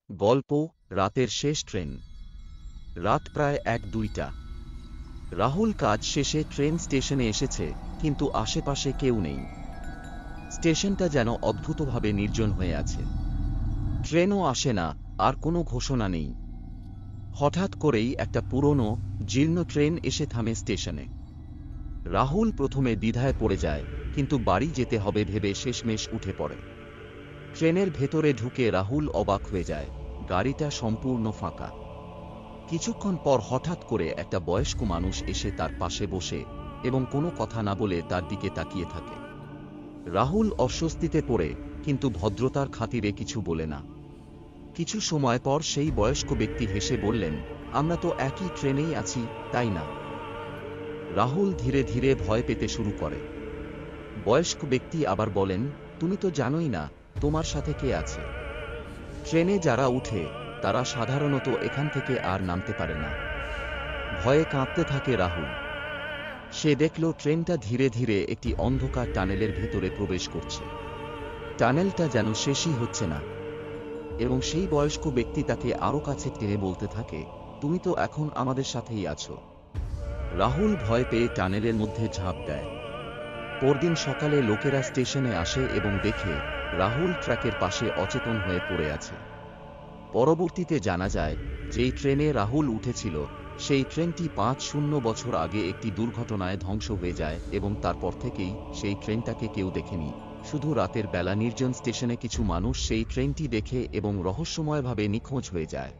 গল্প রাতের শেষ ট্রেন। রাত প্রায় ১-২টা। রাহুল কাজ শেষে ট্রেন স্টেশনে এসেছে, কিন্তু আশেপাশে কেউ নেই। স্টেশনটা যেন অদ্ভুতভাবে নির্জন হয়ে আছে। ট্রেনও আসে না, আর কোনো ঘোষণা নেই। হঠাৎ করেই একটা পুরনো, জীর্ণ ট্রেন এসে থামে স্টেশনে। রাহুল প্রথমে দ্বিধায় পড়ে যায়, কিন্তু বাড়ি যেতে হবে ভেবে শেষমেশ উঠে পড়ে। ট্রেনের ভেতরে ঢুকে রাহুল অবাক হয়ে যায়। গাড়িটা সম্পূর্ণ ফাঁকা। কিছুক্ষণ পর হঠাৎ করে একটা বয়স্ক মানুষ এসে তার পাশে বসে এবং কোনো কথা না বলে তার দিকে তাকিয়ে থাকে। রাহুল অস্বস্তিতে পড়ে, কিন্তু ভদ্রতার খাতিরে কিছু বলে না। কিছু সময় পর সেই বয়স্ক ব্যক্তি হেসে বললেন, আমরা তো একই ট্রেনেই আছি, তাই না? রাহুল ধীরে ধীরে ভয় পেতে শুরু করে। বয়স্ক ব্যক্তি আবার বলেন, তুমি তো জানোই না তোমার সাথে কে আছে। ট্রেনে যারা উঠে তারা সাধারণত এখান থেকে আর নামতে পারে না। ভয়ে কাঁপতে থাকে রাহুল। সে দেখল ট্রেনটা ধীরে ধীরে একটি অন্ধকার টানেলের ভেতরে প্রবেশ করছে। টানেলটা যেন শেষই হচ্ছে না, এবং সেই বয়স্ক ব্যক্তি তাকে আরও কাছে টেনে বলতে থাকে, তুমি তো এখন আমাদের সাথেই আছো। রাহুল ভয় পেয়ে টানেলের মধ্যে ঝাঁপ দেয়। পরদিন সকালে লোকেরা স্টেশনে আসে এবং দেখে রাহুল ট্র্যাকের পাশে অচেতন হয়ে পড়ে আছে। পরবর্তীতে জানা যায়, যেই ট্রেনে রাহুল উঠেছিল সেই ট্রেনটি ৫-০ বছর আগে একটি দুর্ঘটনায় ধ্বংস হয়ে যায়, এবং তারপর থেকেই সেই ট্রেনটাকে কেউ দেখেনি। শুধু রাতের বেলা নির্জন স্টেশনে কিছু মানুষ সেই ট্রেনটি দেখে এবং রহস্যময়ভাবে নিখোঁজ হয়ে যায়।